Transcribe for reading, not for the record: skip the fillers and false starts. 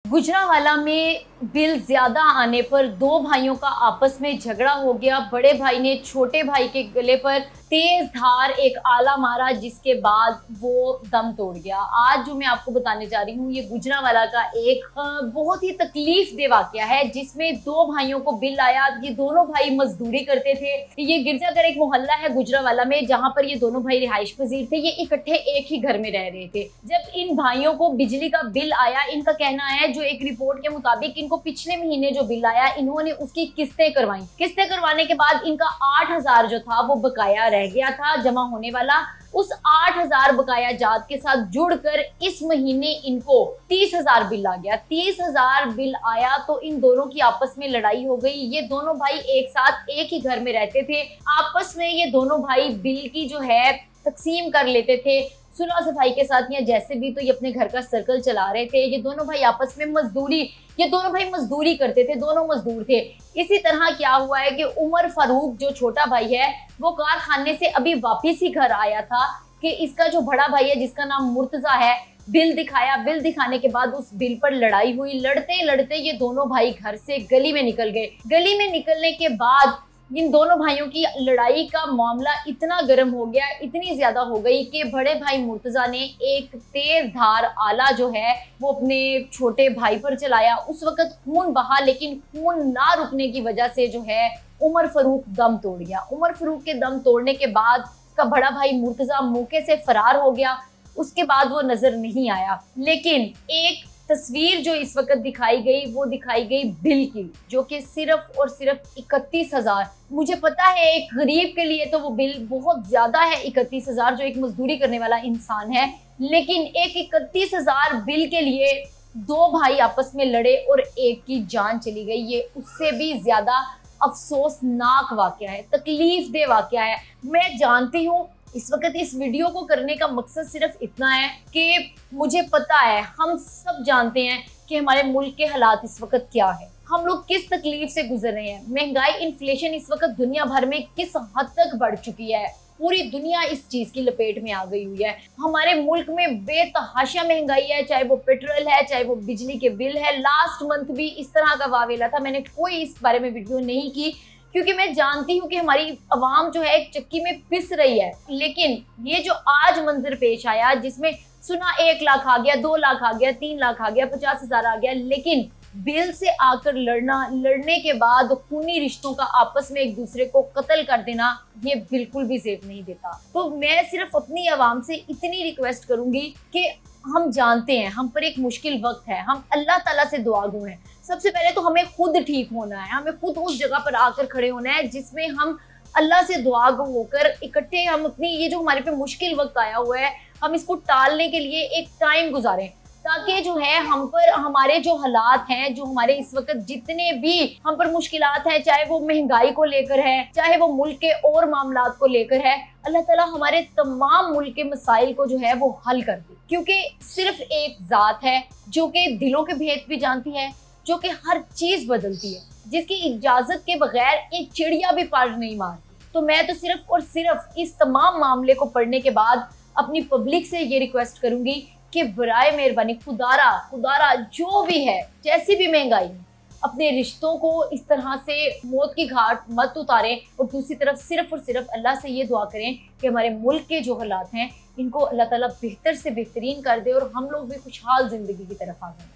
गुजरांवाला में बिल ज्यादा आने पर दो भाइयों का आपस में झगड़ा हो गया। बड़े भाई ने छोटे भाई के गले पर तेज धार एक आला मारा, जिसके बाद वो दम तोड़ गया। आज जो मैं आपको बताने जा रही हूँ, ये गुजरांवाला का एक बहुत ही तकलीफ दे वाकया है, जिसमें दो भाइयों को बिल आया। ये दोनों भाई मजदूरी करते थे। ये गिरजाघर एक मोहल्ला है गुजरांवाला में, जहाँ पर ये दोनों भाई रिहाइश पजीर थे। ये इकट्ठे एक ही घर में रह रहे थे। जब इन भाइयों को बिजली का बिल आया, इनका कहना है, जो एक रिपोर्ट के मुताबिक, इनको पिछले महीने जो बिल आया, इन्होंने उसकी किस्तें करवाई। किस्तें करवाने के बाद इनका 8,000 जो था वो बकाया रह गया था जमा होने वाला। उस 8,000 बकाया जात के साथ जुड़कर इस महीने इनको 30,000 बिल आ गया। 30,000 बिल आया तो इन दोनों की आपस में लड़ाई हो गई। ये दोनों भाई एक साथ एक ही घर में रहते थे। आपस में ये दोनों भाई बिल की जो है तकसीम कर लेते थे, सुलह सफाई के साथ, या जैसे भी। तो ये अपने घर का सर्कल चला रहे थे। ये दोनों भाई आपस में मजदूरी करते थे, दोनों मजदूर थे। इसी तरह क्या हुआ है कि उमर फारूक जो छोटा भाई है, वो कारखाने से अभी वापिस ही घर आया था कि इसका जो बड़ा भाई है, जिसका नाम मुर्तजा है, बिल दिखाया। बिल दिखाने के बाद उस बिल पर लड़ाई हुई। लड़ते लड़ते ये दोनों भाई घर से गली में निकल गए। गली में निकलने के बाद इन दोनों भाइयों की लड़ाई का मामला इतना गर्म हो गया, इतनी ज्यादा हो गई कि बड़े भाई मुर्तजा ने एक तेज धार आला जो है वो अपने छोटे भाई पर चलाया। उस वक्त खून बहा, लेकिन खून ना रुकने की वजह से जो है उमर फारूक दम तोड़ गया। उमर फारूक के दम तोड़ने के बाद उसका बड़ा भाई मुर्तजा मौके से फरार हो गया। उसके बाद वो नजर नहीं आया। लेकिन एक तस्वीर जो इस वक्त दिखाई गई, वो दिखाई गई बिल की, जो कि सिर्फ और सिर्फ 31,000। मुझे पता है एक गरीब के लिए तो वो बिल बहुत ज्यादा है, 31,000, जो एक मजदूरी करने वाला इंसान है। लेकिन एक 31,000 बिल के लिए दो भाई आपस में लड़े और एक की जान चली गई। ये उससे भी ज्यादा अफसोसनाक वाकया है, तकलीफ दे वाकया है। मैं जानती हूँ इस वक्त इस वीडियो को करने का मकसद सिर्फ इतना है कि मुझे पता है, हम सब जानते हैं कि हमारे मुल्क के हालात इस वक्त क्या है, हम लोग किस तकलीफ से गुजर रहे हैं। महंगाई, इन्फ्लेशन इस वक्त दुनिया भर में किस हद तक बढ़ चुकी है। पूरी दुनिया इस चीज की लपेट में आ गई हुई है। हमारे मुल्क में बेतहाशा महंगाई है, चाहे वो पेट्रोल है, चाहे वो बिजली के बिल है। लास्ट मंथ भी इस तरह का वावेला था। मैंने कोई इस बारे में वीडियो नहीं की, क्योंकि मैं जानती हूँ कि हमारी अवाम जो है एक चक्की में पिस रही है। लेकिन ये जो आज मंजर पेश आया, जिसमें सुना 1 लाख आ गया, 2 लाख आ गया, 3 लाख आ गया, 50,000 आ गया, लेकिन बिल से आकर लड़ने के बाद खूनी रिश्तों का आपस में एक दूसरे को कत्ल कर देना, ये बिल्कुल भी सेफ नहीं देता। तो मैं सिर्फ अपनी आवाम से इतनी रिक्वेस्ट करूंगी कि हम जानते हैं हम पर एक मुश्किल वक्त है, हम अल्लाह ताला से दुआगो हैं। सबसे पहले तो हमें खुद ठीक होना है, हमें खुद उस जगह पर आकर खड़े होना है जिसमें हम अल्लाह से दुआगो होकर इकट्ठे हम अपनी ये जो हमारे पे मुश्किल वक्त आया हुआ है, हम इसको टालने के लिए एक टाइम गुजारें, ताकि जो है हम पर हमारे जो हालात हैं, जो हमारे इस वक्त जितने भी हम पर मुश्किलात हैं, चाहे वो महंगाई को लेकर है, चाहे वो मुल्क के और मामलात को लेकर है, अल्लाह ताला हमारे तमाम मुल्क के मसाइल को जो है वो हल कर दे। क्योंकि सिर्फ एक ज़ात है जो कि दिलों के भेद भी जानती है, जो कि हर चीज़ बदलती है, जिसकी इजाज़त के बगैर एक चिड़िया भी पर नहीं मारती। तो मैं तो सिर्फ और सिर्फ इस तमाम मामले को पढ़ने के बाद अपनी पब्लिक से ये रिक्वेस्ट करूंगी कि बराए मेहरबानी खुदारा जो भी है, जैसी भी महंगाई, अपने रिश्तों को इस तरह से मौत की घाट मत उतारें। और दूसरी तरफ सिर्फ और सिर्फ अल्लाह से ये दुआ करें कि हमारे मुल्क के जो हालात हैं, इनको अल्लाह ताला बेहतर से बेहतरीन कर दे और हम लोग भी खुशहाल ज़िंदगी की तरफ आ जाएं।